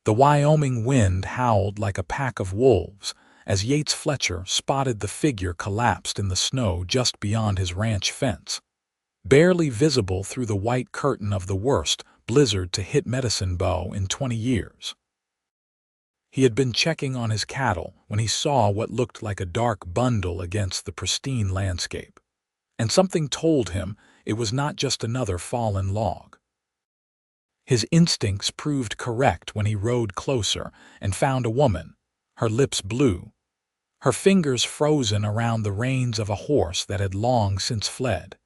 The Wyoming wind howled like a pack of wolves as Yates Fletcher spotted the figure collapsed in the snow just beyond his ranch fence. Barely visible through the white curtain of the worst blizzard to hit Medicine Bow in 20 years. He had been checking on his cattle when he saw what looked like a dark bundle against the pristine landscape. And something told him it was not just another fallen log. His instincts proved correct when he rode closer and found a woman, her lips blue, her fingers frozen around the reins of a horse that had long since fled.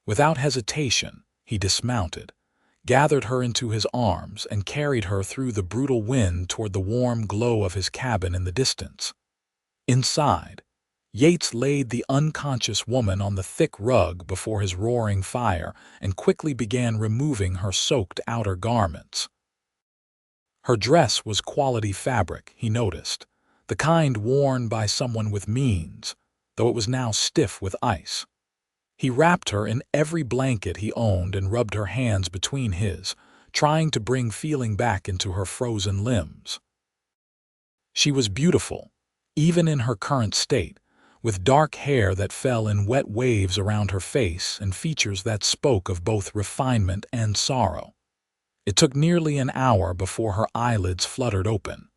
Without hesitation, he dismounted, gathered her into his arms, and carried her through the brutal wind toward the warm glow of his cabin in the distance. Inside, Yates laid the unconscious woman on the thick rug before his roaring fire and quickly began removing her soaked outer garments. Her dress was quality fabric, he noticed, the kind worn by someone with means, though it was now stiff with ice. He wrapped her in every blanket he owned and rubbed her hands between his, trying to bring feeling back into her frozen limbs. She was beautiful, even in her current state, with dark hair that fell in wet waves around her face and features that spoke of both refinement and sorrow. It took nearly an hour before her eyelids fluttered open.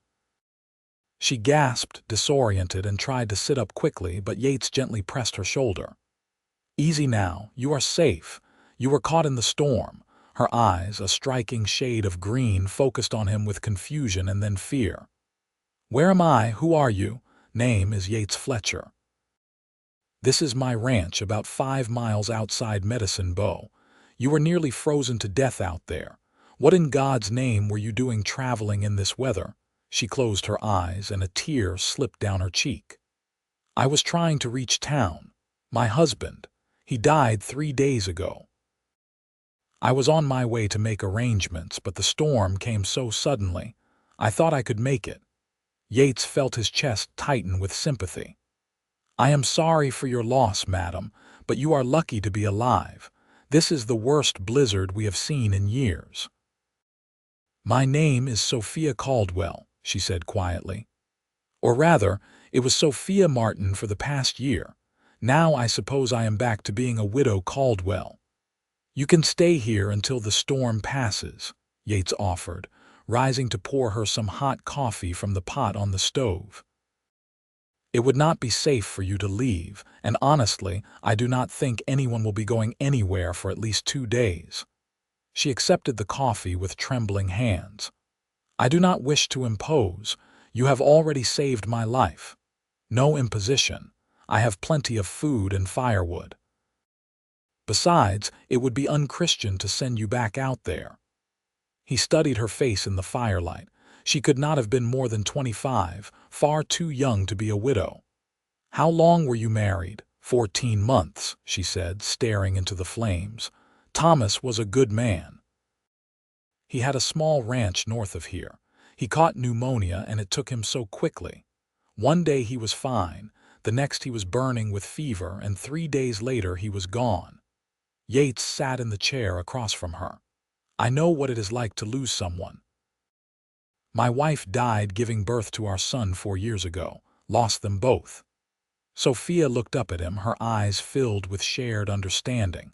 She gasped, disoriented, and tried to sit up quickly, but Yates gently pressed her shoulder. "Easy now, you are safe. You were caught in the storm." Her eyes, a striking shade of green, focused on him with confusion and then fear. "Where am I? Who are you?" "Name is Yates Fletcher. This is my ranch about 5 miles outside Medicine Bow. You were nearly frozen to death out there. What in God's name were you doing traveling in this weather?" She closed her eyes and a tear slipped down her cheek. "I was trying to reach town. My husband. He died 3 days ago. I was on my way to make arrangements, but the storm came so suddenly. I thought I could make it." Yates felt his chest tighten with sympathy. "I am sorry for your loss, madam, but you are lucky to be alive. This is the worst blizzard we have seen in years." "My name is Sophia Caldwell," she said quietly. "Or rather, it was Sophia Martin for the past year. Now I suppose I am back to being a widow Caldwell." "You can stay here until the storm passes," Yates offered, rising to pour her some hot coffee from the pot on the stove. "It would not be safe for you to leave, and honestly, I do not think anyone will be going anywhere for at least 2 days." She accepted the coffee with trembling hands. "I do not wish to impose. You have already saved my life. No imposition. I have plenty of food and firewood. Besides, it would be unchristian to send you back out there." He studied her face in the firelight. She could not have been more than 25, far too young to be a widow. "How long were you married?" 14 months, she said, staring into the flames. "Thomas was a good man. He had a small ranch north of here. He caught pneumonia and it took him so quickly. One day he was fine, the next he was burning with fever, and 3 days later he was gone." Yates sat in the chair across from her. "I know what it is like to lose someone. My wife died giving birth to our son 4 years ago, lost them both." Sophia looked up at him, her eyes filled with shared understanding.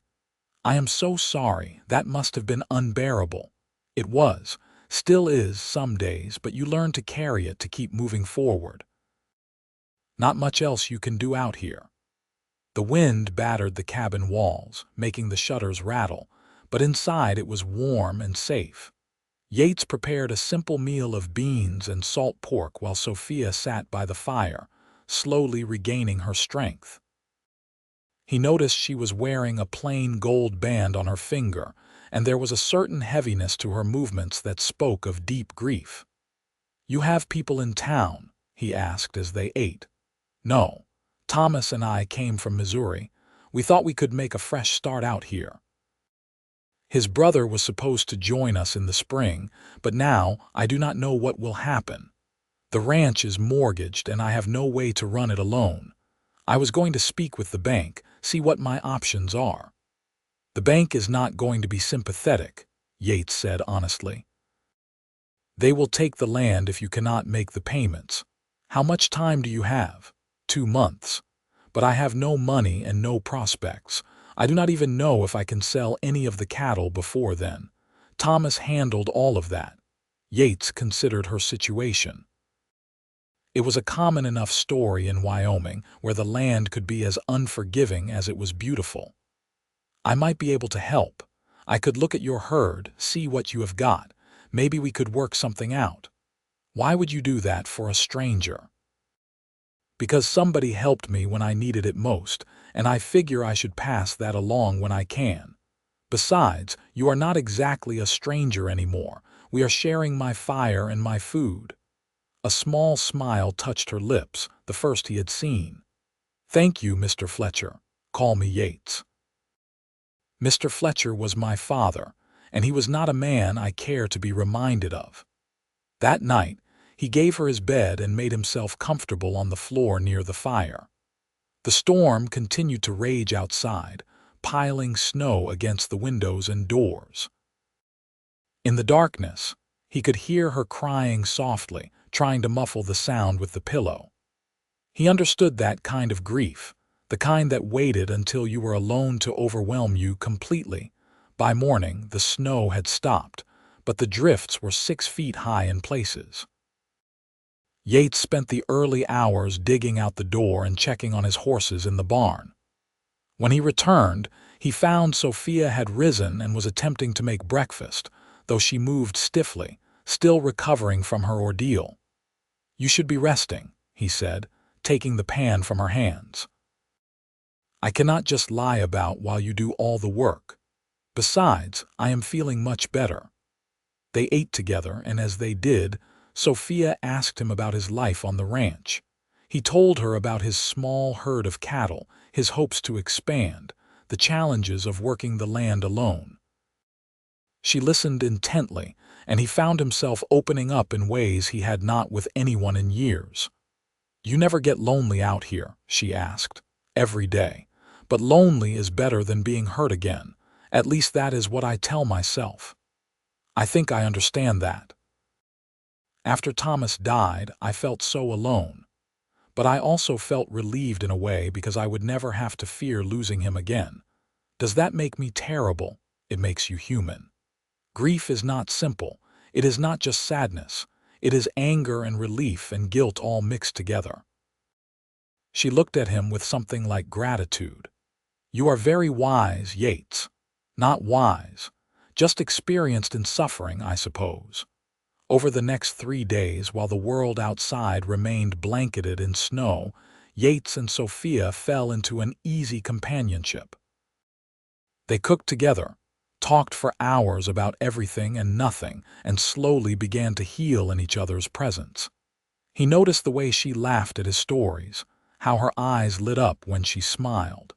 "I am so sorry. That must have been unbearable." "It was, still is some days, but you learn to carry it to keep moving forward. Not much else you can do out here." The wind battered the cabin walls, making the shutters rattle, but inside it was warm and safe. Yates prepared a simple meal of beans and salt pork while Sophia sat by the fire, slowly regaining her strength. He noticed she was wearing a plain gold band on her finger, and there was a certain heaviness to her movements that spoke of deep grief. "You have people in town?" he asked as they ate. "No. Thomas and I came from Missouri. We thought we could make a fresh start out here. His brother was supposed to join us in the spring, but now I do not know what will happen. The ranch is mortgaged and I have no way to run it alone. I was going to speak with the bank, see what my options are." "The bank is not going to be sympathetic," Yates said honestly. They will take the land if you cannot make the payments. How much time do you have? 2 months. But I have no money and no prospects. I do not even know if I can sell any of the cattle before then. Thomas handled all of that. Yates considered her situation. It was a common enough story in Wyoming where the land could be as unforgiving as it was beautiful. I might be able to help. I could look at your herd, see what you have got. Maybe we could work something out. Why would you do that for a stranger? Because somebody helped me when I needed it most, and I figure I should pass that along when I can. Besides, you are not exactly a stranger anymore. We are sharing my fire and my food. A small smile touched her lips, the first he had seen. Thank you, Mr. Fletcher. Call me Yates. Mr. Fletcher was my father, and he was not a man I care to be reminded of. That night, he gave her his bed and made himself comfortable on the floor near the fire. The storm continued to rage outside, piling snow against the windows and doors. In the darkness, he could hear her crying softly, trying to muffle the sound with the pillow. He understood that kind of grief, the kind that waited until you were alone to overwhelm you completely. By morning, the snow had stopped, but the drifts were 6 feet high in places. Yates spent the early hours digging out the door and checking on his horses in the barn. When he returned, he found Sophia had risen and was attempting to make breakfast, though she moved stiffly, still recovering from her ordeal. You should be resting, he said, taking the pan from her hands. I cannot just lie about while you do all the work. Besides, I am feeling much better. They ate together, and as they did, Sophia asked him about his life on the ranch. He told her about his small herd of cattle, his hopes to expand, the challenges of working the land alone. She listened intently, and he found himself opening up in ways he had not with anyone in years. You never get lonely out here, she asked, every day. But lonely is better than being hurt again. At least that is what I tell myself. I think I understand that. After Thomas died, I felt so alone. But I also felt relieved in a way because I would never have to fear losing him again. Does that make me terrible? It makes you human. Grief is not simple. It is not just sadness. It is anger and relief and guilt all mixed together. She looked at him with something like gratitude. You are very wise, Yates. Not wise. Just experienced in suffering, I suppose. Over the next 3 days, while the world outside remained blanketed in snow, Yates and Sophia fell into an easy companionship. They cooked together, talked for hours about everything and nothing, and slowly began to heal in each other's presence. He noticed the way she laughed at his stories, how her eyes lit up when she smiled.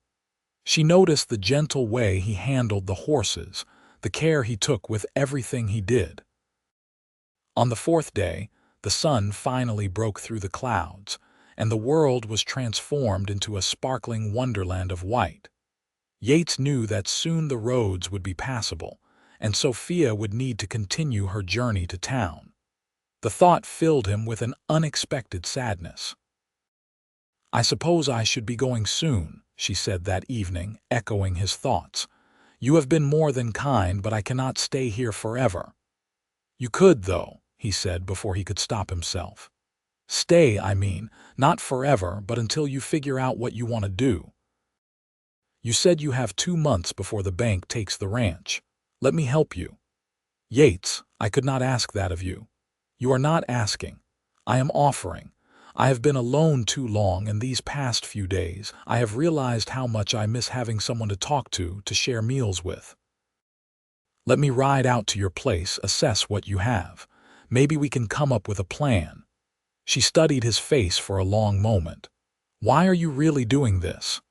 She noticed the gentle way he handled the horses, the care he took with everything he did. On the 4th day, the sun finally broke through the clouds, and the world was transformed into a sparkling wonderland of white. Yates knew that soon the roads would be passable, and Sophia would need to continue her journey to town. The thought filled him with an unexpected sadness. I suppose I should be going soon, she said that evening, echoing his thoughts. You have been more than kind, but I cannot stay here forever. You could, though, he said before he could stop himself. Stay, I mean, not forever, but until you figure out what you want to do. You said you have 2 months before the bank takes the ranch. Let me help you. Yates, I could not ask that of you. You are not asking. I am offering. I have been alone too long, and these past few days I have realized how much I miss having someone to talk to share meals with. Let me ride out to your place, assess what you have. Maybe we can come up with a plan. She studied his face for a long moment. Why are you really doing this?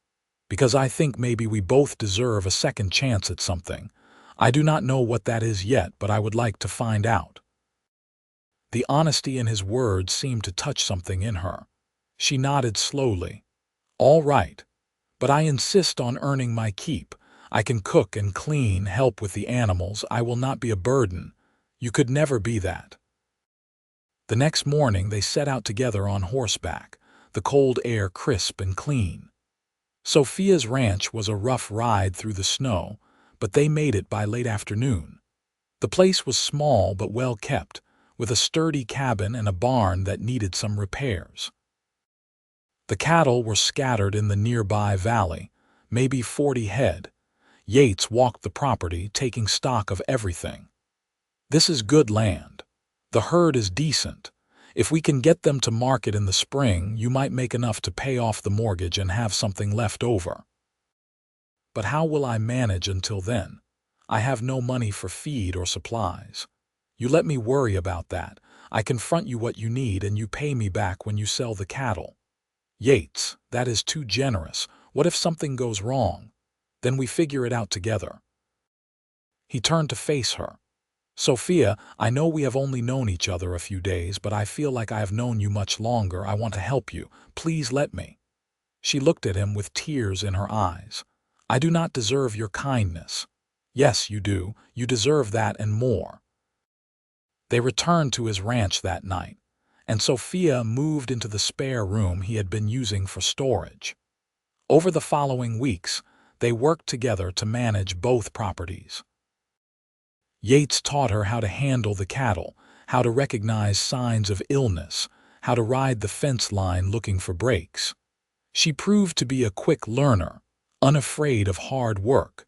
Because I think maybe we both deserve a second chance at something. I do not know what that is yet, but I would like to find out. The honesty in his words seemed to touch something in her. She nodded slowly. All right, but I insist on earning my keep. I can cook and clean, help with the animals. I will not be a burden. You could never be that. The next morning they set out together on horseback, the cold air crisp and clean. Sophia's ranch was a rough ride through the snow, but they made it by late afternoon. The place was small but well kept, with a sturdy cabin and a barn that needed some repairs. The cattle were scattered in the nearby valley, maybe 40 head. Yates walked the property, taking stock of everything. This is good land. The herd is decent. If we can get them to market in the spring, you might make enough to pay off the mortgage and have something left over. But how will I manage until then? I have no money for feed or supplies. You let me worry about that. I can front you what you need and you pay me back when you sell the cattle. Yates, that is too generous. What if something goes wrong? Then we figure it out together. He turned to face her. Sophia, I know we have only known each other a few days, but I feel like I have known you much longer. I want to help you. Please let me. She looked at him with tears in her eyes. I do not deserve your kindness. Yes, you do. You deserve that and more. They returned to his ranch that night, and Sophia moved into the spare room he had been using for storage. Over the following weeks, they worked together to manage both properties. Yates taught her how to handle the cattle, how to recognize signs of illness, how to ride the fence line looking for breaks. She proved to be a quick learner, unafraid of hard work.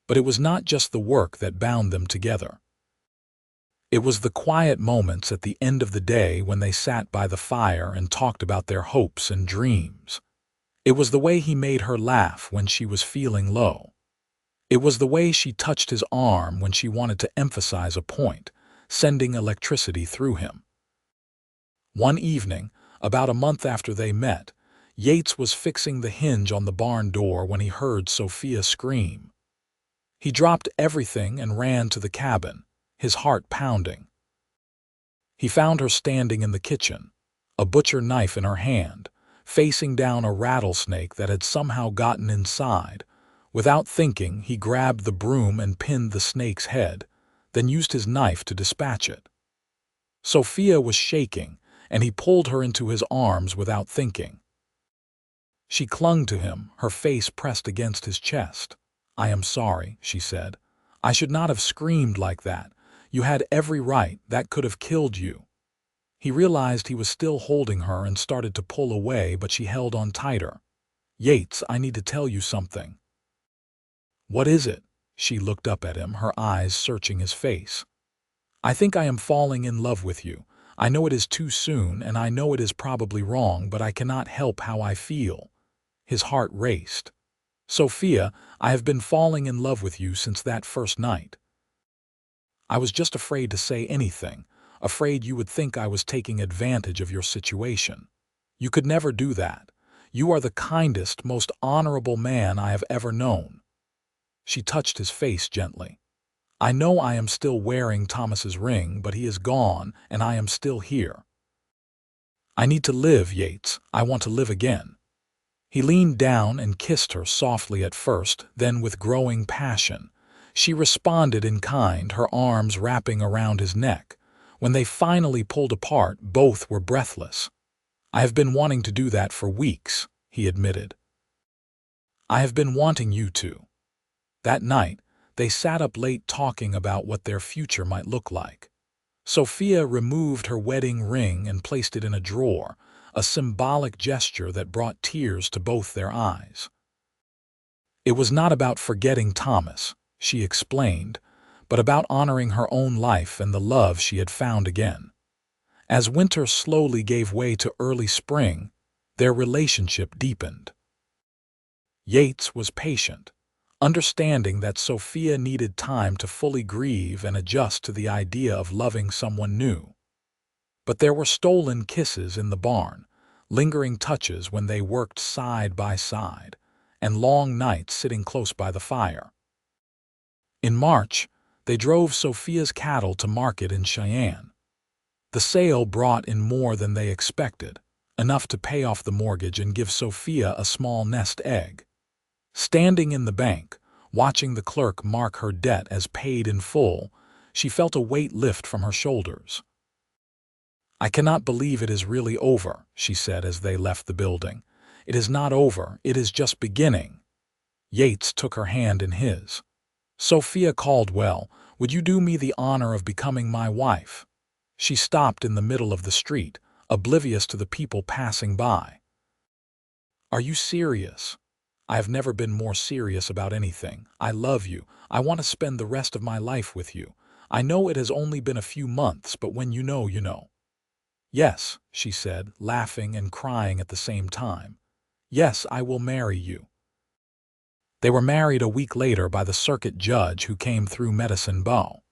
But it was not just the work that bound them together. It was the quiet moments at the end of the day when they sat by the fire and talked about their hopes and dreams. It was the way he made her laugh when she was feeling low. It was the way she touched his arm when she wanted to emphasize a point, sending electricity through him. One evening, about a month after they met, Yates was fixing the hinge on the barn door when he heard Sophia scream. He dropped everything and ran to the cabin, his heart pounding. He found her standing in the kitchen, a butcher knife in her hand, facing down a rattlesnake that had somehow gotten inside. Without thinking, he grabbed the broom and pinned the snake's head, then used his knife to dispatch it. Sophia was shaking, and he pulled her into his arms without thinking. She clung to him, her face pressed against his chest. I am sorry, she said. I should not have screamed like that. You had every right. That could have killed you. He realized he was still holding her and started to pull away, but she held on tighter. Yates, I need to tell you something. What is it? She looked up at him, her eyes searching his face. I think I am falling in love with you. I know it is too soon, and I know it is probably wrong, but I cannot help how I feel. His heart raced. Sophia, I have been falling in love with you since that first night. I was just afraid to say anything, afraid you would think I was taking advantage of your situation. You could never do that. You are the kindest, most honorable man I have ever known. She touched his face gently. I know I am still wearing Thomas's ring, but he is gone, and I am still here. I need to live, Yates. I want to live again. He leaned down and kissed her softly at first, then with growing passion. She responded in kind, her arms wrapping around his neck. When they finally pulled apart, both were breathless. I have been wanting to do that for weeks, he admitted. I have been wanting you to. That night, they sat up late talking about what their future might look like. Sophia removed her wedding ring and placed it in a drawer, a symbolic gesture that brought tears to both their eyes. It was not about forgetting Thomas, she explained, but about honoring her own life and the love she had found again. As winter slowly gave way to early spring, their relationship deepened. Yates was patient, understanding that Sophia needed time to fully grieve and adjust to the idea of loving someone new. But there were stolen kisses in the barn, lingering touches when they worked side by side, and long nights sitting close by the fire. In March, they drove Sophia's cattle to market in Cheyenne. The sale brought in more than they expected, enough to pay off the mortgage and give Sophia a small nest egg. Standing in the bank, watching the clerk mark her debt as paid in full, she felt a weight lift from her shoulders. "I cannot believe it is really over," she said as they left the building. "It is not over, it is just beginning." Yates took her hand in his. "Sophia Caldwell, would you do me the honor of becoming my wife?" She stopped in the middle of the street, oblivious to the people passing by. "Are you serious?" "I have never been more serious about anything. I love you. I want to spend the rest of my life with you. I know it has only been a few months, but when you know, you know." "Yes," she said, laughing and crying at the same time. "Yes, I will marry you." They were married a week later by the circuit judge who came through Medicine Bow.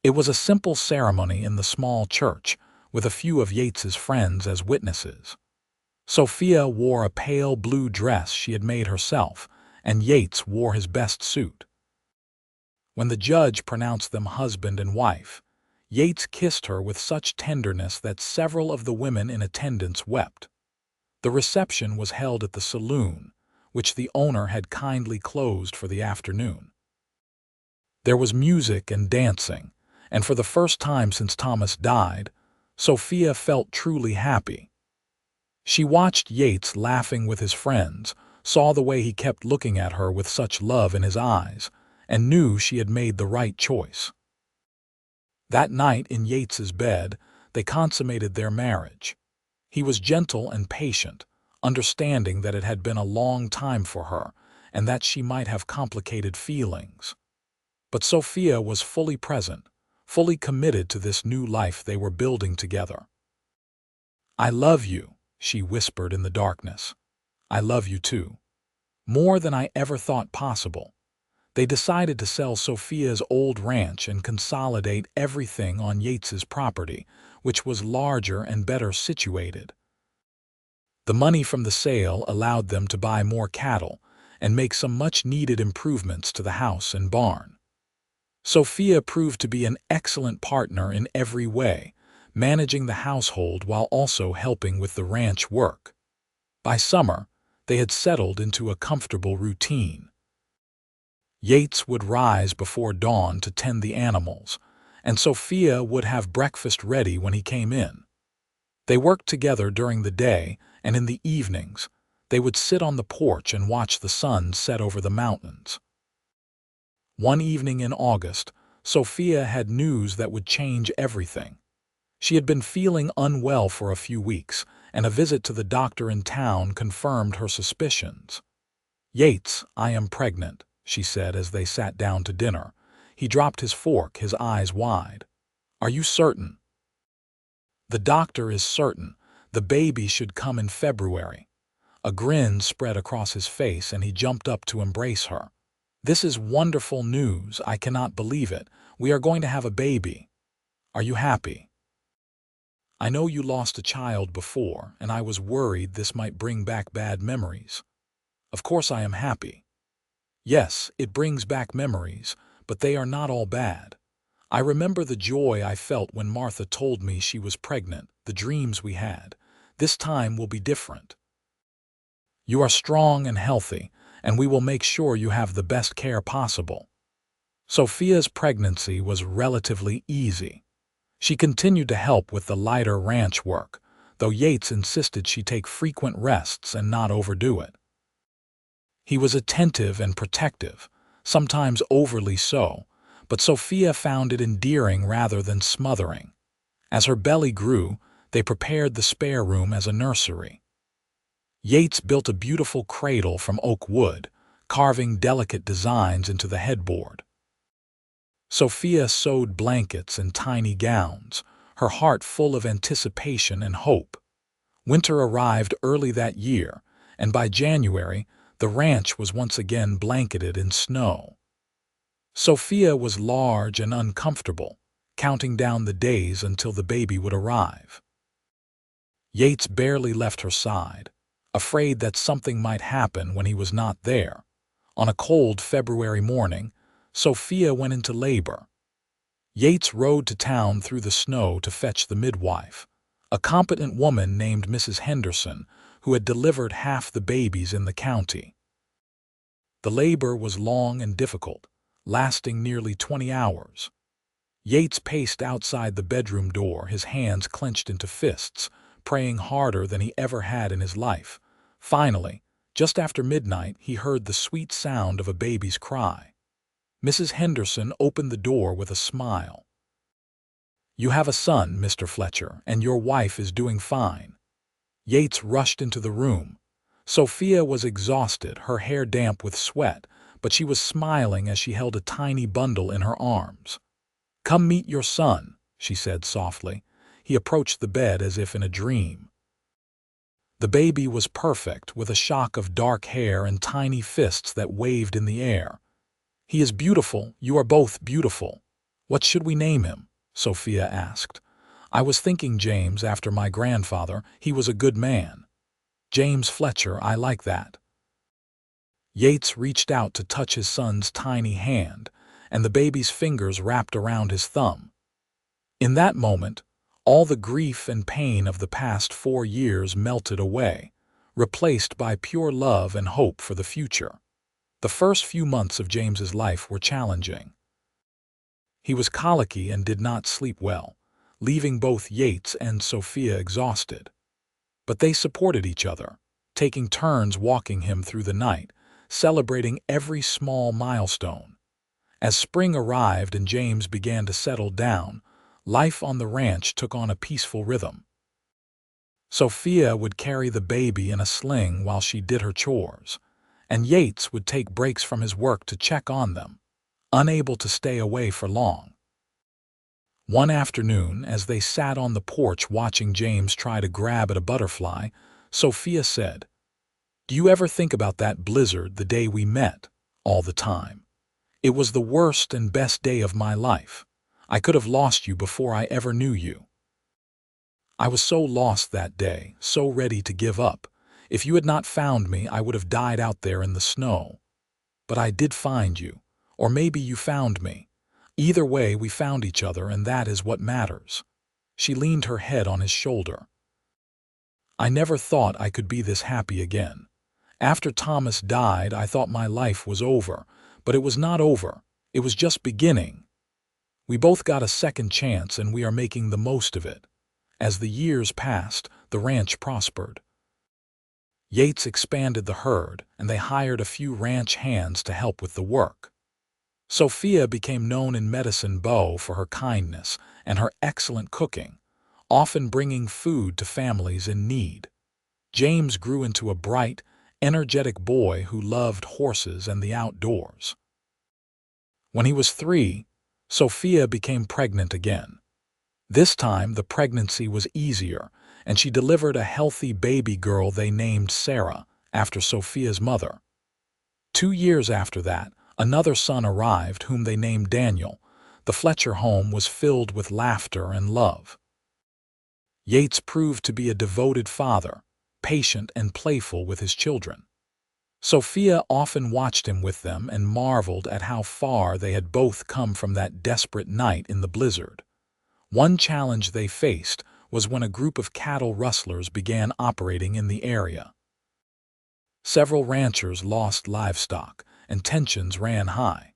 It was a simple ceremony in the small church, with a few of Yates's friends as witnesses. Sophia wore a pale blue dress she had made herself, and Yates wore his best suit. When the judge pronounced them husband and wife, Yates kissed her with such tenderness that several of the women in attendance wept. The reception was held at the saloon, which the owner had kindly closed for the afternoon. There was music and dancing, and for the first time since Thomas died, Sophia felt truly happy. She watched Yates laughing with his friends, saw the way he kept looking at her with such love in his eyes, and knew she had made the right choice. That night in Yates's bed, they consummated their marriage. He was gentle and patient, understanding that it had been a long time for her, and that she might have complicated feelings. But Sophia was fully present, fully committed to this new life they were building together. "I love you," she whispered in the darkness. "I love you too. More than I ever thought possible." They decided to sell Sophia's old ranch and consolidate everything on Yates's property, which was larger and better situated. The money from the sale allowed them to buy more cattle and make some much-needed improvements to the house and barn. Sophia proved to be an excellent partner in every way, managing the household while also helping with the ranch work. By summer, they had settled into a comfortable routine. Yates would rise before dawn to tend the animals, and Sophia would have breakfast ready when he came in. They worked together during the day, and in the evenings, they would sit on the porch and watch the sun set over the mountains. One evening in August, Sophia had news that would change everything. She had been feeling unwell for a few weeks, and a visit to the doctor in town confirmed her suspicions. "Yates, I am pregnant," she said as they sat down to dinner. He dropped his fork, his eyes wide. "Are you certain?" "The doctor is certain. The baby should come in February." A grin spread across his face and he jumped up to embrace her. "This is wonderful news. I cannot believe it. We are going to have a baby. Are you happy?" "I know you lost a child before, and I was worried this might bring back bad memories." "Of course I am happy." "Yes, it brings back memories, but they are not all bad. I remember the joy I felt when Martha told me she was pregnant, the dreams we had. This time will be different. You are strong and healthy, and we will make sure you have the best care possible." Sophia's pregnancy was relatively easy. She continued to help with the lighter ranch work, though Yates insisted she take frequent rests and not overdo it. He was attentive and protective, sometimes overly so, but Sophia found it endearing rather than smothering. As her belly grew, they prepared the spare room as a nursery. Yates built a beautiful cradle from oak wood, carving delicate designs into the headboard. Sophia sewed blankets and tiny gowns, her heart full of anticipation and hope. Winter arrived early that year, and by January, the ranch was once again blanketed in snow. Sophia was large and uncomfortable, counting down the days until the baby would arrive. Yates barely left her side, afraid that something might happen when he was not there. On a cold February morning, Sophia went into labor. Yates rode to town through the snow to fetch the midwife, a competent woman named Mrs. Henderson, who had delivered half the babies in the county. The labor was long and difficult, lasting nearly 20 hours. Yates paced outside the bedroom door, his hands clenched into fists, praying harder than he ever had in his life. Finally, just after midnight, he heard the sweet sound of a baby's cry. Mrs. Henderson opened the door with a smile. "You have a son, Mr. Fletcher, and your wife is doing fine." Yates rushed into the room. Sophia was exhausted, her hair damp with sweat, but she was smiling as she held a tiny bundle in her arms. "Come meet your son," she said softly. He approached the bed as if in a dream. The baby was perfect, with a shock of dark hair and tiny fists that waved in the air. "He is beautiful. You are both beautiful. What should we name him?" Sophia asked. "I was thinking James, after my grandfather. He was a good man." "James Fletcher, I like that." Yates reached out to touch his son's tiny hand, and the baby's fingers wrapped around his thumb. In that moment, all the grief and pain of the past 4 years melted away, replaced by pure love and hope for the future. The first few months of James's life were challenging. He was colicky and did not sleep well, leaving both Yates and Sophia exhausted. But they supported each other, taking turns walking him through the night, celebrating every small milestone. As spring arrived and James began to settle down, life on the ranch took on a peaceful rhythm. Sophia would carry the baby in a sling while she did her chores, and Yates would take breaks from his work to check on them, unable to stay away for long. One afternoon, as they sat on the porch watching James try to grab at a butterfly, Sophia said, "Do you ever think about that blizzard the day we met? All the time. It was the worst and best day of my life. I could have lost you before I ever knew you. I was so lost that day, so ready to give up. If you had not found me, I would have died out there in the snow. But I did find you, or maybe you found me. Either way, we found each other, and that is what matters." She leaned her head on his shoulder. "I never thought I could be this happy again. After Thomas died, I thought my life was over, but it was not over. It was just beginning. We both got a second chance, and we are making the most of it." As the years passed, the ranch prospered. Yates expanded the herd, and they hired a few ranch hands to help with the work. Sophia became known in Medicine Bow for her kindness and her excellent cooking, often bringing food to families in need. James grew into a bright, energetic boy who loved horses and the outdoors. When he was 3, Sophia became pregnant again. This time, the pregnancy was easier, and she delivered a healthy baby girl they named Sarah, after Sophia's mother. 2 years after that, another son arrived whom they named Daniel. The Fletcher home was filled with laughter and love. Yates proved to be a devoted father, patient and playful with his children. Sophia often watched him with them and marveled at how far they had both come from that desperate night in the blizzard. One challenge they faced was when a group of cattle rustlers began operating in the area. Several ranchers lost livestock, and tensions ran high.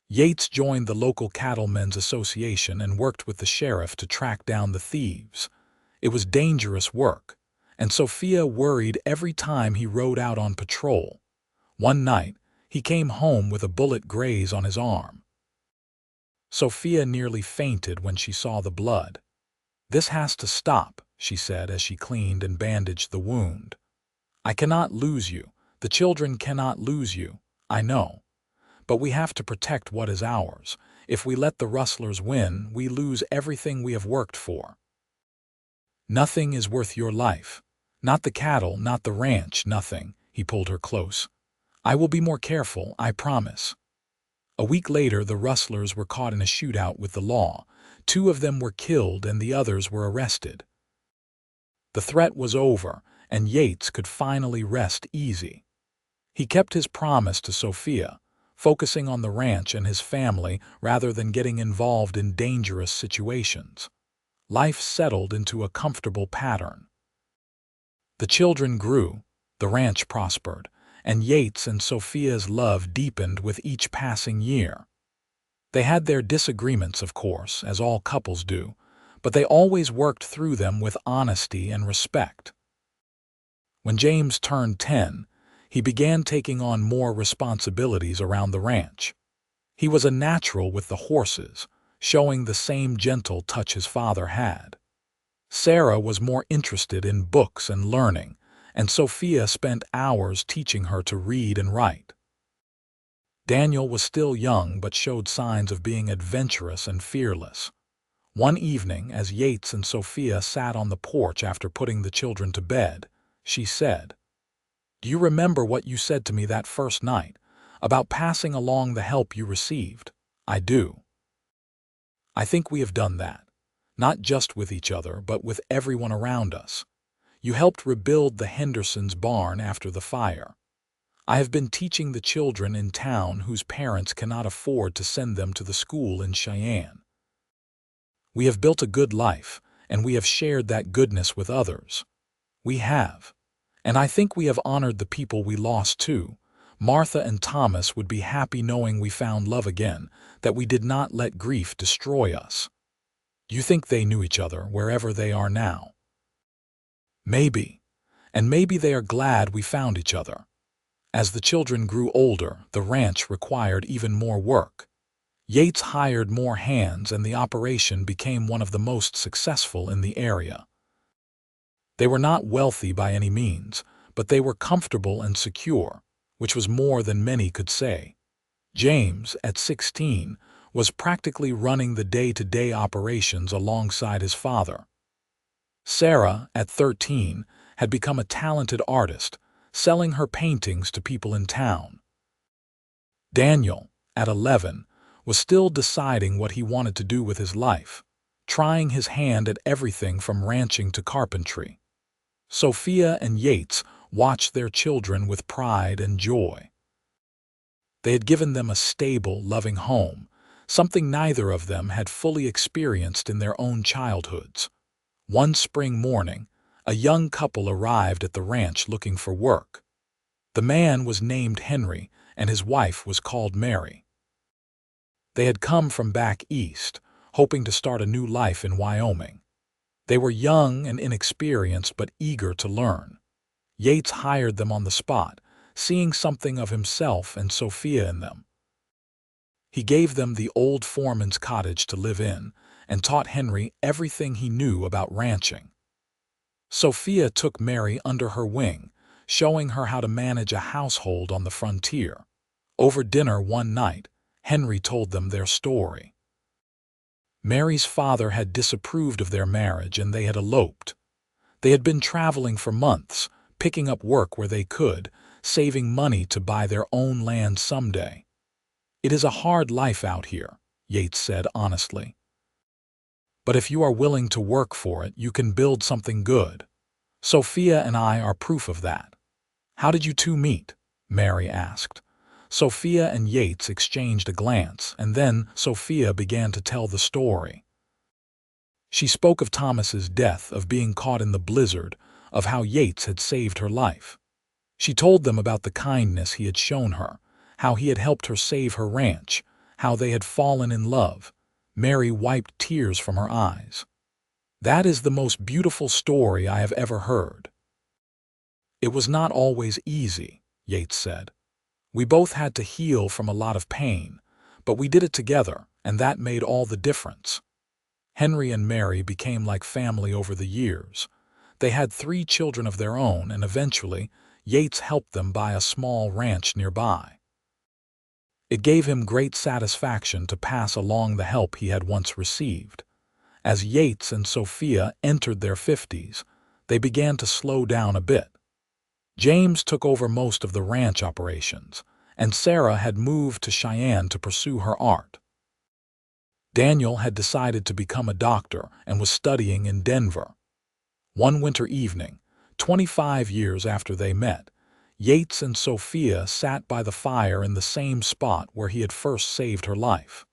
Yates joined the local cattlemen's association and worked with the sheriff to track down the thieves. It was dangerous work, and Sophia worried every time he rode out on patrol. One night, he came home with a bullet graze on his arm. Sophia nearly fainted when she saw the blood. "This has to stop," she said as she cleaned and bandaged the wound. "I cannot lose you. The children cannot lose you. I know. But we have to protect what is ours. If we let the rustlers win, we lose everything we have worked for. Nothing is worth your life. Not the cattle, not the ranch, nothing." He pulled her close. "I will be more careful, I promise." A week later, the rustlers were caught in a shootout with the law. 2 of them were killed and the others were arrested. The threat was over, and Yates could finally rest easy. He kept his promise to Sophia, focusing on the ranch and his family rather than getting involved in dangerous situations. Life settled into a comfortable pattern. The children grew, the ranch prospered, and Yates and Sophia's love deepened with each passing year. They had their disagreements, of course, as all couples do, but they always worked through them with honesty and respect. When James turned 10, he began taking on more responsibilities around the ranch. He was a natural with the horses, showing the same gentle touch his father had. Sarah was more interested in books and learning, and Sophia spent hours teaching her to read and write. Daniel was still young but showed signs of being adventurous and fearless. One evening, as Yates and Sophia sat on the porch after putting the children to bed, she said, "Do you remember what you said to me that first night, about passing along the help you received?" "I do. I think we have done that, not just with each other, but with everyone around us. You helped rebuild the Hendersons' barn after the fire. I have been teaching the children in town whose parents cannot afford to send them to the school in Cheyenne. We have built a good life, and we have shared that goodness with others. We have. And I think we have honored the people we lost too. Martha and Thomas would be happy knowing we found love again, that we did not let grief destroy us. Do you think they knew each other wherever they are now?" "Maybe. And maybe they are glad we found each other." As the children grew older, the ranch required even more work. Yates hired more hands, and the operation became one of the most successful in the area. They were not wealthy by any means, but they were comfortable and secure, which was more than many could say. James, at 16, was practically running the day-to-day operations alongside his father. Sarah, at 13, had become a talented artist, selling her paintings to people in town. Daniel, at 11, was still deciding what he wanted to do with his life, trying his hand at everything from ranching to carpentry. Sophia and Yates watched their children with pride and joy. They had given them a stable, loving home, something neither of them had fully experienced in their own childhoods. One spring morning, a young couple arrived at the ranch looking for work. The man was named Henry, and his wife was called Mary. They had come from back east, hoping to start a new life in Wyoming. They were young and inexperienced but eager to learn. Yates hired them on the spot, seeing something of himself and Sophia in them. He gave them the old foreman's cottage to live in and taught Henry everything he knew about ranching. Sophia took Mary under her wing, showing her how to manage a household on the frontier. Over dinner one night, Henry told them their story. Mary's father had disapproved of their marriage and they had eloped. They had been traveling for months, picking up work where they could, saving money to buy their own land someday. "It is a hard life out here," Yates said honestly. "But if you are willing to work for it, you can build something good. Sophia and I are proof of that." "How did you two meet?" Mary asked. Sophia and Yates exchanged a glance, and then Sophia began to tell the story. She spoke of Thomas's death, of being caught in the blizzard, of how Yates had saved her life. She told them about the kindness he had shown her, how he had helped her save her ranch, how they had fallen in love. Mary wiped tears from her eyes. "That is the most beautiful story I have ever heard." "It was not always easy," Yates said. "We both had to heal from a lot of pain, but we did it together, and that made all the difference." Henry and Mary became like family over the years. They had 3 children of their own, and eventually, Yates helped them buy a small ranch nearby. It gave him great satisfaction to pass along the help he had once received. As Yates and Sophia entered their 50s, they began to slow down a bit. James took over most of the ranch operations, and Sarah had moved to Cheyenne to pursue her art. Daniel had decided to become a doctor and was studying in Denver. One winter evening, 25 years after they met, Yates and Sophia sat by the fire in the same spot where he had first saved her life.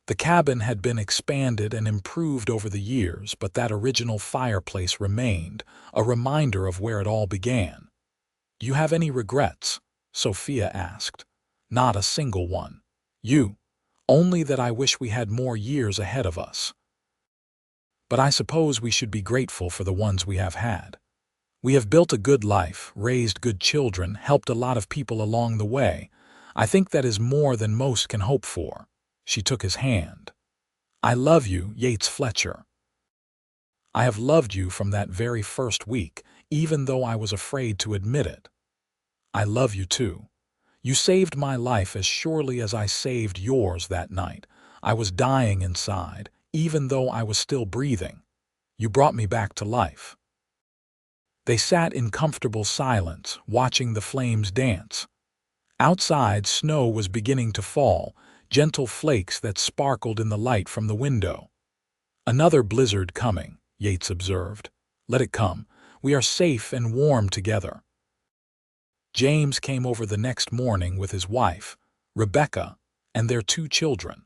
The cabin had been expanded and improved over the years, but that original fireplace remained, a reminder of where it all began. "Do you have any regrets?" Sophia asked. "Not a single one." "You?" only that I wish we had more years ahead of us. But I suppose we should be grateful for the ones we have had. We have built a good life, raised good children, helped a lot of people along the way. I think that is more than most can hope for." She took his hand. "I love you, Yates Fletcher. I have loved you from that very first week, even though I was afraid to admit it. I love you too. You saved my life as surely as I saved yours that night. I was dying inside, even though I was still breathing. You brought me back to life." They sat in comfortable silence, watching the flames dance. Outside, snow was beginning to fall, gentle flakes that sparkled in the light from the window. "Another blizzard coming," Yates observed. "Let it come. We are safe and warm together." James came over the next morning with his wife, Rebecca, and their 2 children.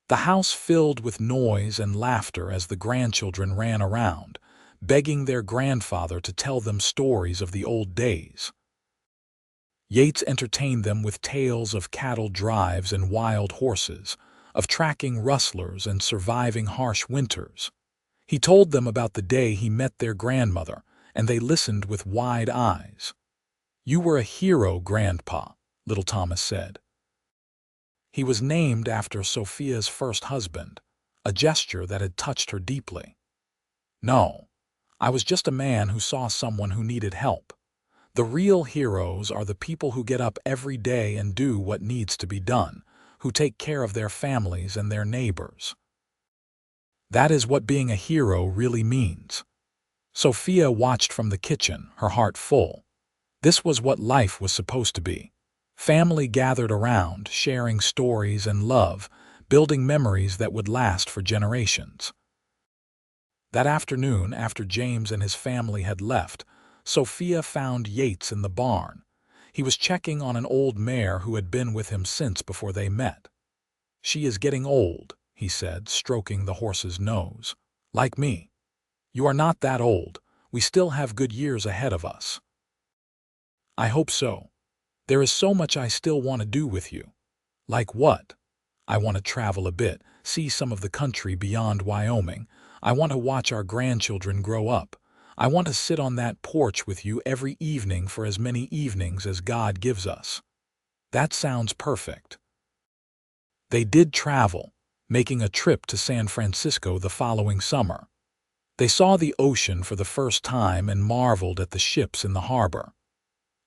The house filled with noise and laughter as the grandchildren ran around, begging their grandfather to tell them stories of the old days. Yates entertained them with tales of cattle drives and wild horses, of tracking rustlers and surviving harsh winters. He told them about the day he met their grandmother, and they listened with wide eyes. "You were a hero, Grandpa," little Thomas said. He was named after Sophia's first husband, a gesture that had touched her deeply. "No, I was just a man who saw someone who needed help. The real heroes are the people who get up every day and do what needs to be done, who take care of their families and their neighbors. That is what being a hero really means." Sophia watched from the kitchen, her heart full. This was what life was supposed to be. Family gathered around, sharing stories and love, building memories that would last for generations. That afternoon, after James and his family had left, Sophia found Yates in the barn. He was checking on an old mare who had been with him since before they met. "She is getting old," he said, stroking the horse's nose. "Like me. You are not that old. We still have good years ahead of us." "I hope so. There is so much I still want to do with you." "Like what?" "I want to travel a bit, see some of the country beyond Wyoming. I want to watch our grandchildren grow up. I want to sit on that porch with you every evening for as many evenings as God gives us." "That sounds perfect." They did travel, making a trip to San Francisco the following summer. They saw the ocean for the first time and marveled at the ships in the harbor.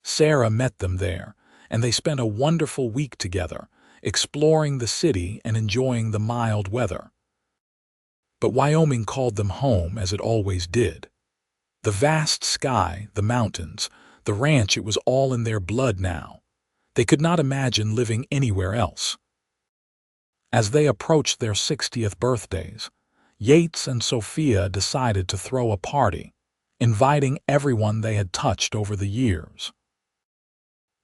Sarah met them there, and they spent a wonderful week together, exploring the city and enjoying the mild weather. But Wyoming called them home, as it always did. The vast sky, the mountains, the ranch, it was all in their blood now. They could not imagine living anywhere else. As they approached their 60th birthdays, Yates and Sophia decided to throw a party, inviting everyone they had touched over the years.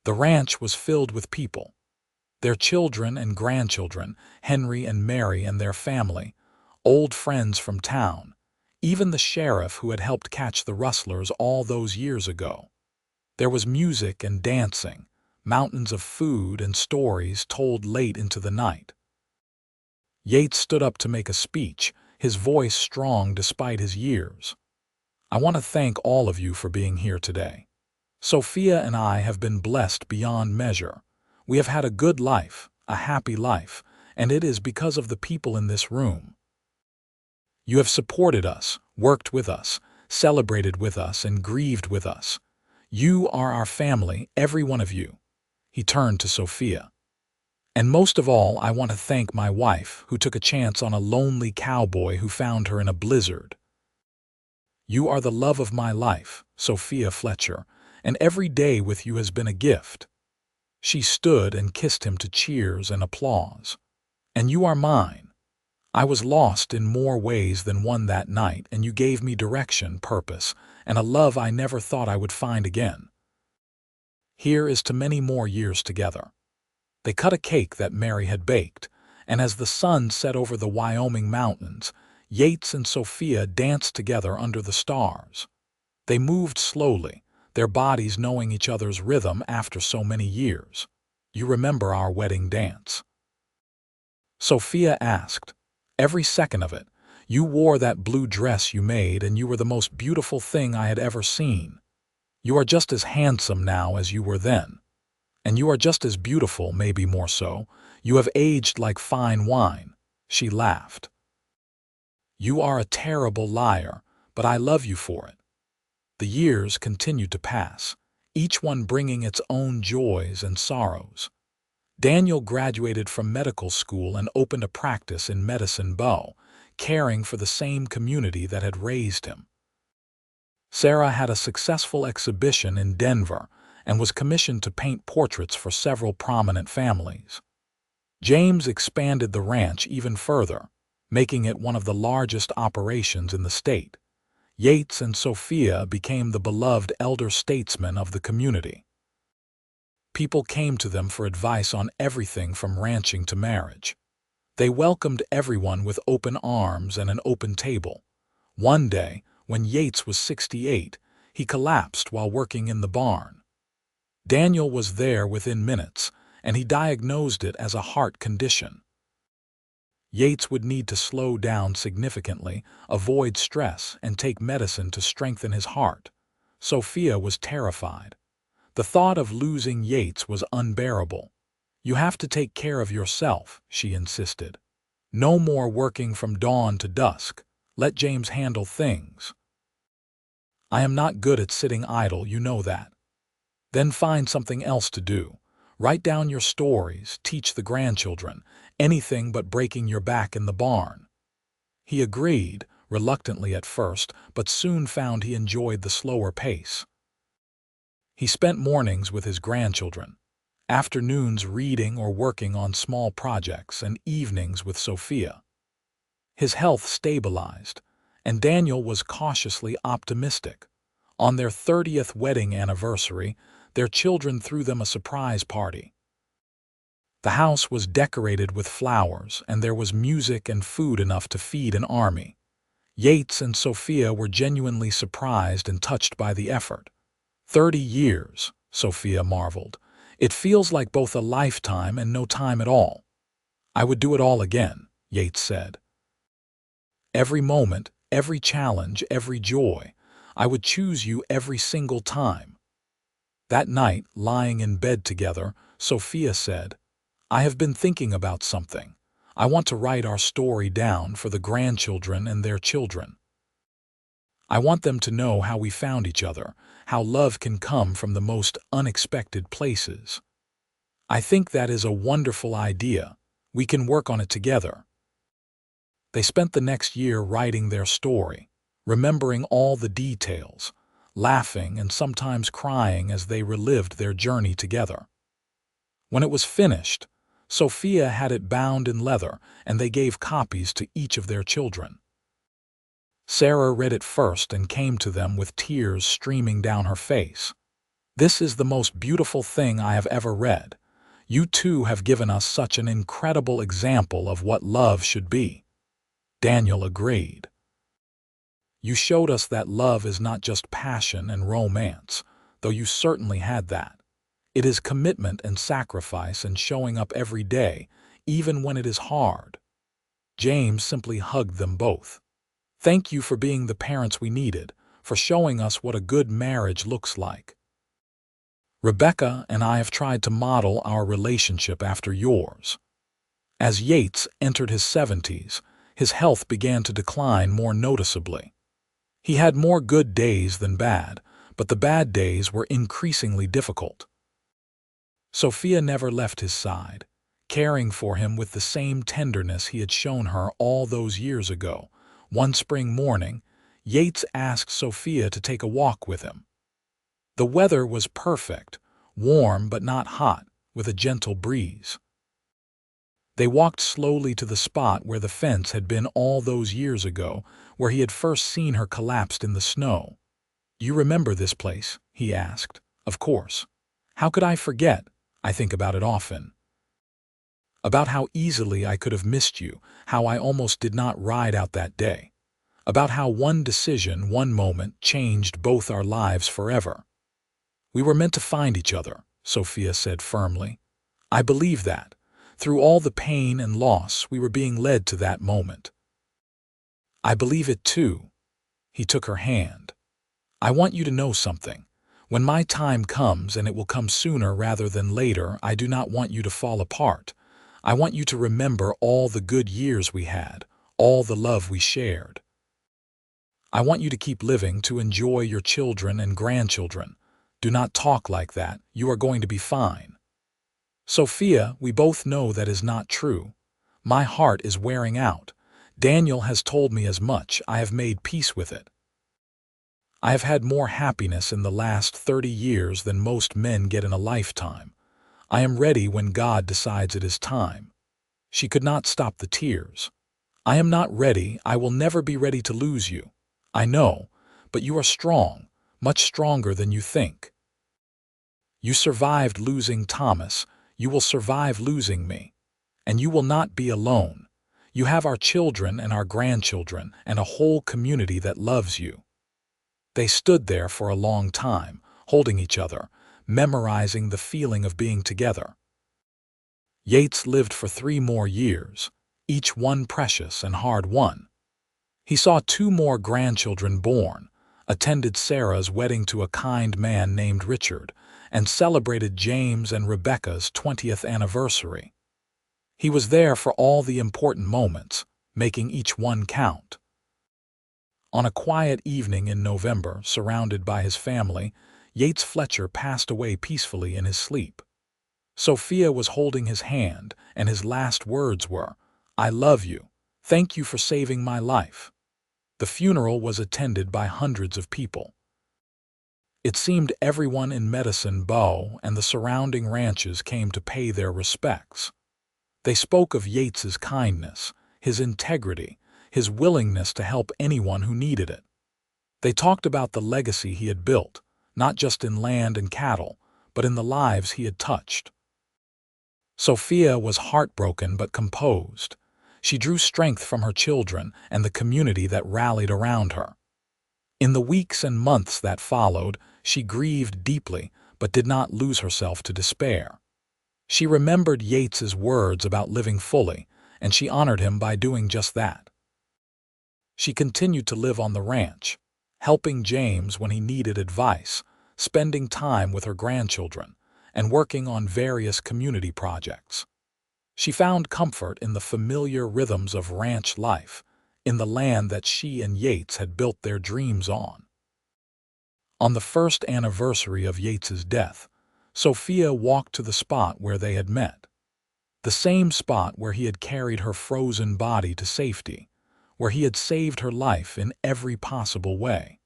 The ranch was filled with people. Their children and grandchildren, Henry and Mary and their family, old friends from town, even the sheriff who had helped catch the rustlers all those years ago. There was music and dancing, mountains of food and stories told late into the night. Yates stood up to make a speech, his voice strong despite his years. "I want to thank all of you for being here today. Sophia and I have been blessed beyond measure. We have had a good life, a happy life, and it is because of the people in this room. You have supported us, worked with us, celebrated with us, and grieved with us. You are our family, every one of you." He turned to Sophia. "And most of all, I want to thank my wife, who took a chance on a lonely cowboy who found her in a blizzard. You are the love of my life, Sophia Fletcher, and every day with you has been a gift." She stood and kissed him to cheers and applause. "And you are mine. I was lost in more ways than one that night, and you gave me direction, purpose, and a love I never thought I would find again. Here is to many more years together." They cut a cake that Mary had baked, and as the sun set over the Wyoming mountains, Yates and Sophia danced together under the stars. They moved slowly, their bodies knowing each other's rhythm after so many years. "You remember our wedding dance?" Sophia asked. "Every second of it. You wore that blue dress you made, and you were the most beautiful thing I had ever seen. You are just as handsome now as you were then. And you are just as beautiful, maybe more so. You have aged like fine wine." She laughed. "You are a terrible liar, but I love you for it." The years continued to pass, each one bringing its own joys and sorrows. Daniel graduated from medical school and opened a practice in Medicine Bow, caring for the same community that had raised him. Sarah had a successful exhibition in Denver and was commissioned to paint portraits for several prominent families. James expanded the ranch even further, making it one of the largest operations in the state. Yates and Sophia became the beloved elder statesmen of the community. People came to them for advice on everything from ranching to marriage. They welcomed everyone with open arms and an open table. One day, when Yates was 68, he collapsed while working in the barn. Daniel was there within minutes, and he diagnosed it as a heart condition. Yates would need to slow down significantly, avoid stress, and take medicine to strengthen his heart. Sophia was terrified. The thought of losing Yates was unbearable. "You have to take care of yourself," she insisted. "No more working from dawn to dusk. Let James handle things." "I am not good at sitting idle, you know that." "Then find something else to do. Write down your stories, teach the grandchildren, anything but breaking your back in the barn." He agreed, reluctantly at first, but soon found he enjoyed the slower pace. He spent mornings with his grandchildren, afternoons reading or working on small projects, and evenings with Sophia. His health stabilized, and Daniel was cautiously optimistic. On their 30th wedding anniversary, their children threw them a surprise party. The house was decorated with flowers, and there was music and food enough to feed an army. Yates and Sophia were genuinely surprised and touched by the effort. 30 years, Sophia marveled. "It feels like both a lifetime and no time at all." "I would do it all again," Yates said. "Every moment, every challenge, every joy. I would choose you every single time." That night, lying in bed together, Sophia said, "I have been thinking about something. I want to write our story down for the grandchildren and their children. I want them to know how we found each other, how love can come from the most unexpected places. I think that is a wonderful idea. We can work on it together." They spent the next year writing their story, remembering all the details, laughing and sometimes crying as they relived their journey together. When it was finished, Sophia had it bound in leather, and they gave copies to each of their children. Sarah read it first and came to them with tears streaming down her face. "This is the most beautiful thing I have ever read. You two have given us such an incredible example of what love should be." Daniel agreed. "You showed us that love is not just passion and romance, though you certainly had that. It is commitment and sacrifice and showing up every day, even when it is hard." James simply hugged them both. "Thank you for being the parents we needed, for showing us what a good marriage looks like. Rebecca and I have tried to model our relationship after yours." As Yates entered his 70s, his health began to decline more noticeably. He had more good days than bad, but the bad days were increasingly difficult. Sophia never left his side, caring for him with the same tenderness he had shown her all those years ago. One spring morning, Yates asked Sophia to take a walk with him. The weather was perfect, warm but not hot, with a gentle breeze. They walked slowly to the spot where the fence had been all those years ago, where he had first seen her collapsed in the snow. "You remember this place?" he asked. "Of course. How could I forget? I think about it often. About how easily I could have missed you, how I almost did not ride out that day. About how one decision, one moment, changed both our lives forever." "We were meant to find each other," Sophia said firmly. "I believe that. Through all the pain and loss, we were being led to that moment. I believe it too. He took her hand. I want you to know something. When my time comes, and it will come sooner rather than later, I do not want you to fall apart. I want you to remember all the good years we had, all the love we shared. I want you to keep living to enjoy your children and grandchildren. Do not talk like that. You are going to be fine. Sophia, we both know that is not true. My heart is wearing out. Daniel has told me as much. I have made peace with it. I have had more happiness in the last 30 years than most men get in a lifetime. I am ready when God decides it is time. She could not stop the tears. I am not ready. I will never be ready to lose you. I know, but you are strong, much stronger than you think. You survived losing Thomas. You will survive losing me. And you will not be alone. You have our children and our grandchildren and a whole community that loves you. They stood there for a long time, holding each other, memorizing the feeling of being together. Yates lived for 3 more years, each one precious and hard-won. He saw 2 more grandchildren born, attended Sarah's wedding to a kind man named Richard, and celebrated James and Rebecca's 20th anniversary. He was there for all the important moments, making each one count. On a quiet evening in November, surrounded by his family, Yates Fletcher passed away peacefully in his sleep. Sophia was holding his hand, and his last words were, "I love you. Thank you for saving my life." The funeral was attended by hundreds of people. It seemed everyone in Medicine Bow and the surrounding ranches came to pay their respects. They spoke of Yates's kindness, his integrity, his willingness to help anyone who needed it. They talked about the legacy he had built, not just in land and cattle, but in the lives he had touched. Sophia was heartbroken but composed. She drew strength from her children and the community that rallied around her. In the weeks and months that followed, she grieved deeply but did not lose herself to despair. She remembered Yates's words about living fully, and she honored him by doing just that. She continued to live on the ranch, helping James when he needed advice, spending time with her grandchildren, and working on various community projects. She found comfort in the familiar rhythms of ranch life, in the land that she and Yates had built their dreams on. On the 1st anniversary of Yates's death, Sophia walked to the spot where they had met. The same spot where he had carried her frozen body to safety, where he had saved her life in every possible way.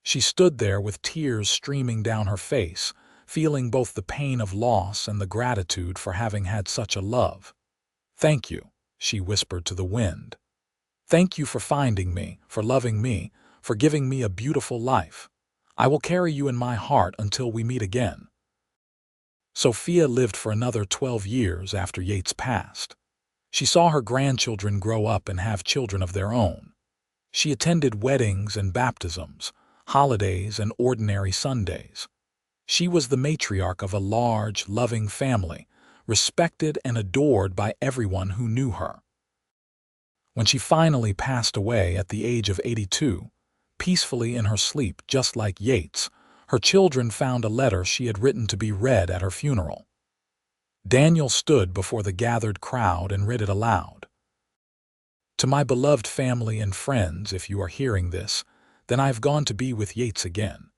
She stood there with tears streaming down her face, feeling both the pain of loss and the gratitude for having had such a love. "Thank you," she whispered to the wind. "Thank you for finding me, for loving me, for giving me a beautiful life. I will carry you in my heart until we meet again." Sophia lived for another 12 years after Yates passed. She saw her grandchildren grow up and have children of their own. She attended weddings and baptisms, holidays and ordinary Sundays. She was the matriarch of a large, loving family, respected and adored by everyone who knew her. When she finally passed away at the age of 82, peacefully in her sleep just like Yates, her children found a letter she had written to be read at her funeral. Daniel stood before the gathered crowd and read it aloud. "To my beloved family and friends, if you are hearing this, then I have gone to be with Yates again.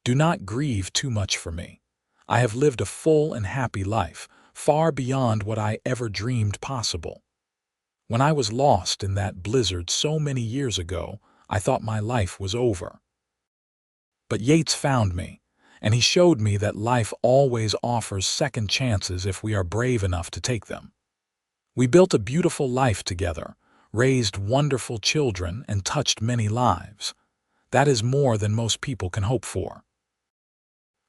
Do not grieve too much for me. I have lived a full and happy life, far beyond what I ever dreamed possible. When I was lost in that blizzard so many years ago, I thought my life was over. But Yates found me, and he showed me that life always offers second chances if we are brave enough to take them. We built a beautiful life together, raised wonderful children, and touched many lives. That is more than most people can hope for.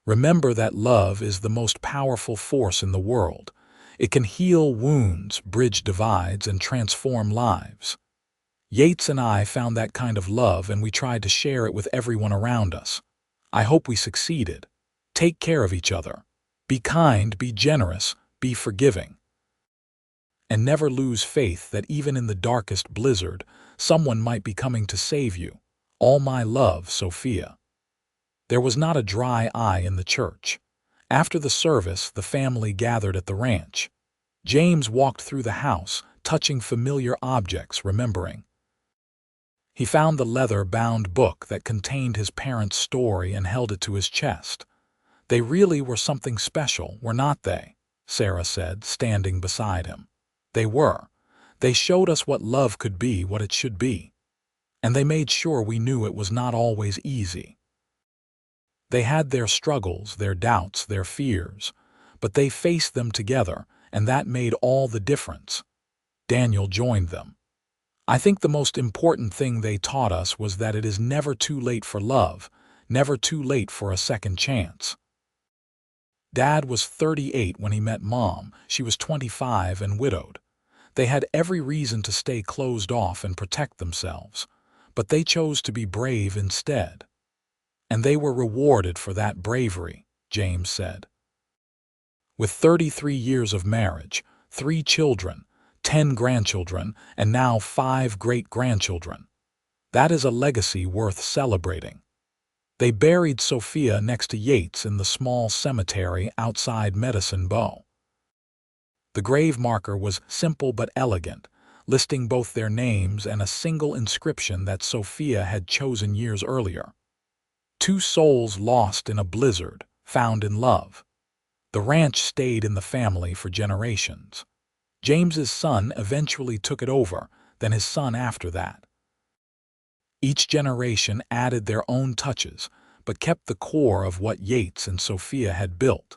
Remember that love is the most powerful force in the world. It can heal wounds, bridge divides, and transform lives. Yates and I found that kind of love, and we tried to share it with everyone around us. I hope we succeeded. Take care of each other. Be kind, be generous, be forgiving. And never lose faith that even in the darkest blizzard, someone might be coming to save you. All my love, Sophia. There was not a dry eye in the church. After the service, the family gathered at the ranch. James walked through the house, touching familiar objects, remembering. He found the leather-bound book that contained his parents' story and held it to his chest. They really were something special, were not they? Sarah said, standing beside him. They were. They showed us what love could be, what it should be. And they made sure we knew it was not always easy. They had their struggles, their doubts, their fears, but they faced them together, and that made all the difference. Daniel joined them. I think the most important thing they taught us was that it is never too late for love, never too late for a second chance. Dad was 38 when he met Mom. She was 25 and widowed. They had every reason to stay closed off and protect themselves, but they chose to be brave instead. And they were rewarded for that bravery, James said. With 33 years of marriage, 3 children, 10 grandchildren, and now 5 great-grandchildren. That is a legacy worth celebrating. They buried Sophia next to Yates in the small cemetery outside Medicine Bow. The grave marker was simple but elegant, listing both their names and a single inscription that Sophia had chosen years earlier. 2 souls lost in a blizzard, found in love. The ranch stayed in the family for generations. James's son eventually took it over, then his son after that. Each generation added their own touches, but kept the core of what Yates and Sophia had built.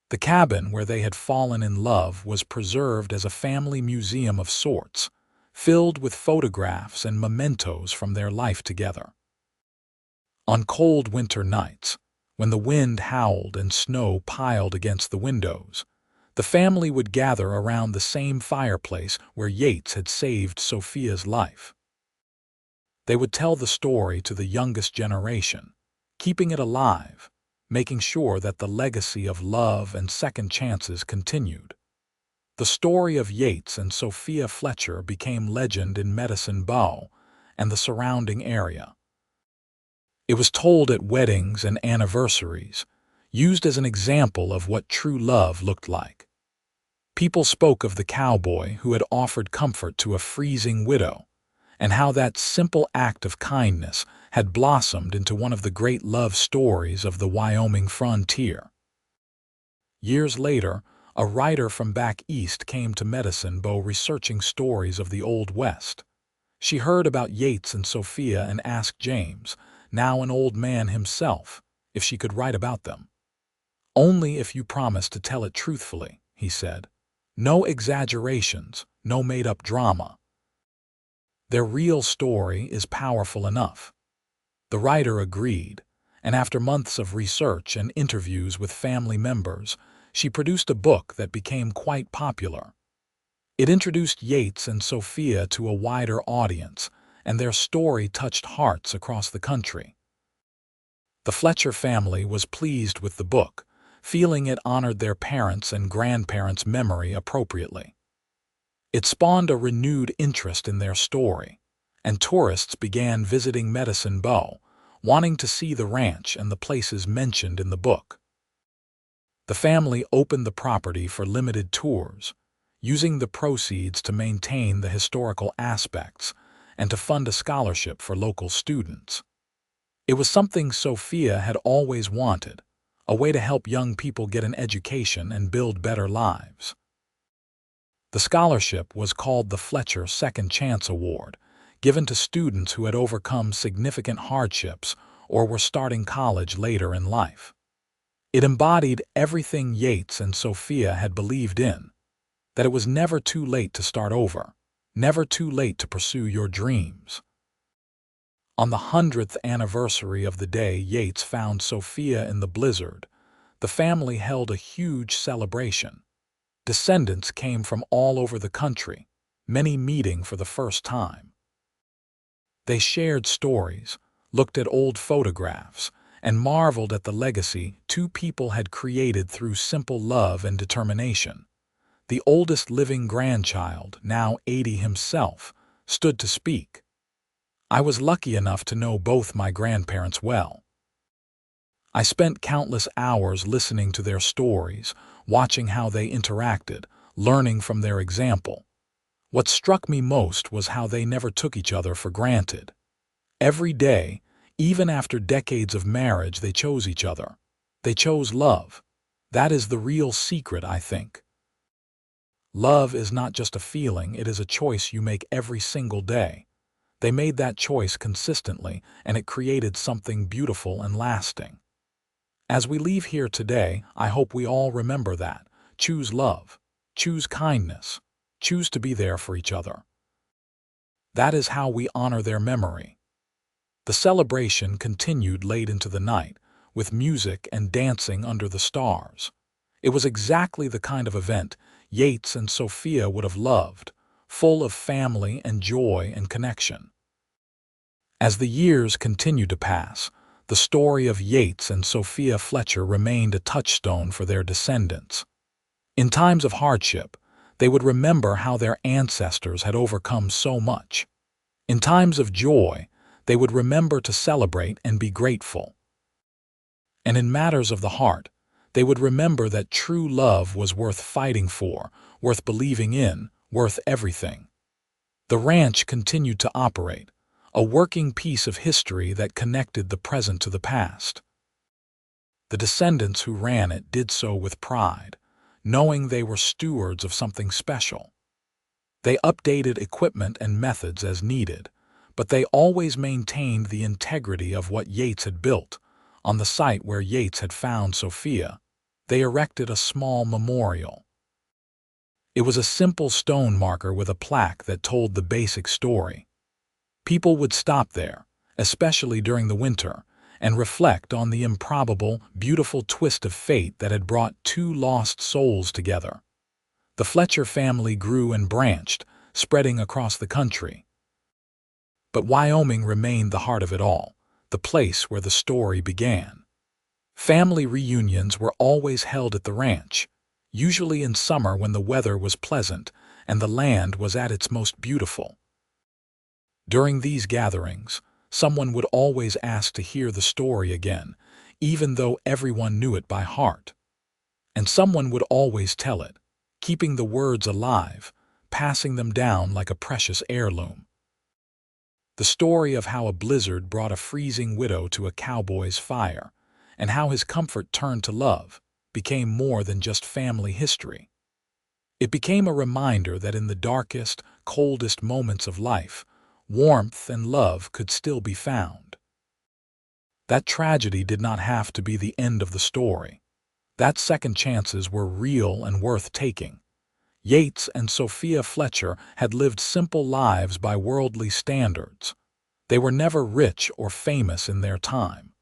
The cabin where they had fallen in love was preserved as a family museum of sorts, filled with photographs and mementos from their life together. On cold winter nights, when the wind howled and snow piled against the windows, the family would gather around the same fireplace where Yates had saved Sophia's life. They would tell the story to the youngest generation, keeping it alive, making sure that the legacy of love and second chances continued. The story of Yates and Sophia Fletcher became legend in Medicine Bow and the surrounding area. It was told at weddings and anniversaries, used as an example of what true love looked like. People spoke of the cowboy who had offered comfort to a freezing widow, and how that simple act of kindness had blossomed into one of the great love stories of the Wyoming frontier. Years later, a writer from back east came to Medicine Bow researching stories of the Old West. She heard about Yates and Sophia and asked James, now an old man himself, if she could write about them. "Only if you promise to tell it truthfully," he said. "No exaggerations, no made-up drama. Their real story is powerful enough." The writer agreed, and after months of research and interviews with family members, she produced a book that became quite popular. It introduced Yates and Sophia to a wider audience, and their story touched hearts across the country. The Fletcher family was pleased with the book, feeling it honored their parents' and grandparents' memory appropriately. It spawned a renewed interest in their story, and tourists began visiting Medicine Bow, wanting to see the ranch and the places mentioned in the book. The family opened the property for limited tours, using the proceeds to maintain the historical aspects and to fund a scholarship for local students. It was something Sophia had always wanted, a way to help young people get an education and build better lives. The scholarship was called the Fletcher Second Chance Award, given to students who had overcome significant hardships or were starting college later in life. It embodied everything Yates and Sophia had believed in, that it was never too late to start over, never too late to pursue your dreams. On the 100th anniversary of the day Yates found Sophia in the blizzard, the family held a huge celebration. Descendants came from all over the country, many meeting for the first time. They shared stories, looked at old photographs, and marveled at the legacy 2 people had created through simple love and determination. The oldest living grandchild, now 80 himself, stood to speak. I was lucky enough to know both my grandparents well. I spent countless hours listening to their stories, watching how they interacted, learning from their example. What struck me most was how they never took each other for granted. Every day, even after decades of marriage, they chose each other. They chose love. That is the real secret, I think. Love is not just a feeling, it is a choice you make every single day. They made that choice consistently, and it created something beautiful and lasting. As we leave here today, I hope we all remember that. Choose love. Choose kindness. Choose to be there for each other. That is how we honor their memory. The celebration continued late into the night, with music and dancing under the stars. It was exactly the kind of event Yates and Sophia would have loved, full of family and joy and connection. As the years continued to pass, the story of Yates and Sophia Fletcher remained a touchstone for their descendants. In times of hardship, they would remember how their ancestors had overcome so much. In times of joy, they would remember to celebrate and be grateful. And in matters of the heart, they would remember that true love was worth fighting for, worth believing in, worth everything. The ranch continued to operate, a working piece of history that connected the present to the past. The descendants who ran it did so with pride, knowing they were stewards of something special. They updated equipment and methods as needed, but they always maintained the integrity of what Yates had built. On the site where Yates had found Sophia, they erected a small memorial. It was a simple stone marker with a plaque that told the basic story. People would stop there, especially during the winter, and reflect on the improbable, beautiful twist of fate that had brought two lost souls together. The Fletcher family grew and branched, spreading across the country. But Wyoming remained the heart of it all, the place where the story began. Family reunions were always held at the ranch, usually in summer when the weather was pleasant and the land was at its most beautiful. During these gatherings, someone would always ask to hear the story again, even though everyone knew it by heart. And someone would always tell it, keeping the words alive, passing them down like a precious heirloom. The story of how a blizzard brought a freezing widow to a cowboy's fire, and how his comfort turned to love, became more than just family history. It became a reminder that in the darkest, coldest moments of life, warmth and love could still be found. That tragedy did not have to be the end of the story. That second chances were real and worth taking. Yates and Sophia Fletcher had lived simple lives by worldly standards. They were never rich or famous in their time.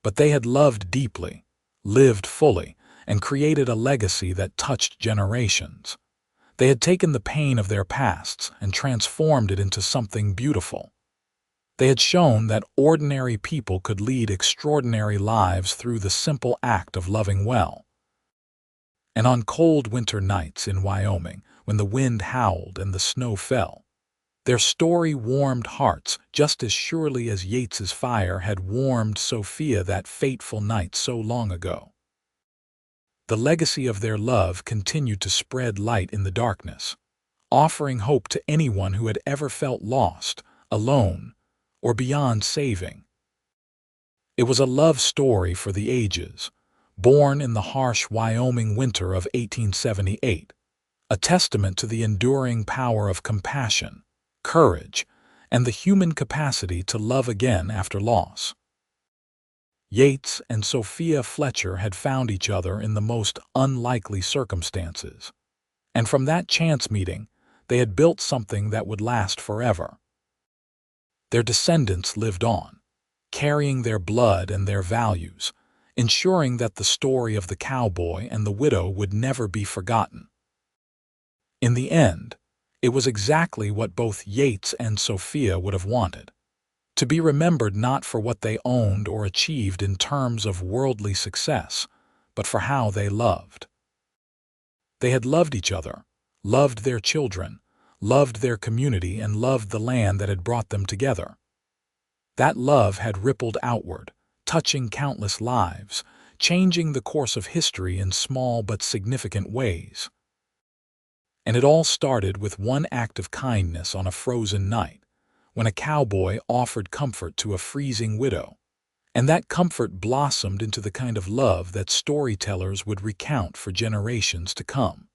But they had loved deeply, lived fully, and created a legacy that touched generations. They had taken the pain of their pasts and transformed it into something beautiful. They had shown that ordinary people could lead extraordinary lives through the simple act of loving well. And on cold winter nights in Wyoming, when the wind howled and the snow fell, their story warmed hearts just as surely as Yates's fire had warmed Sophia that fateful night so long ago. The legacy of their love continued to spread light in the darkness, offering hope to anyone who had ever felt lost, alone, or beyond saving. It was a love story for the ages, born in the harsh Wyoming winter of 1878, a testament to the enduring power of compassion, courage, and the human capacity to love again after loss. Yates and Sophia Fletcher had found each other in the most unlikely circumstances, and from that chance meeting, they had built something that would last forever. Their descendants lived on, carrying their blood and their values, ensuring that the story of the cowboy and the widow would never be forgotten. In the end, it was exactly what both Yates and Sophia would have wanted. To be remembered not for what they owned or achieved in terms of worldly success, but for how they loved. They had loved each other, loved their children, loved their community, and loved the land that had brought them together. That love had rippled outward, touching countless lives, changing the course of history in small but significant ways. And it all started with one act of kindness on a frozen night, when a cowboy offered comfort to a freezing widow. And that comfort blossomed into the kind of love that storytellers would recount for generations to come.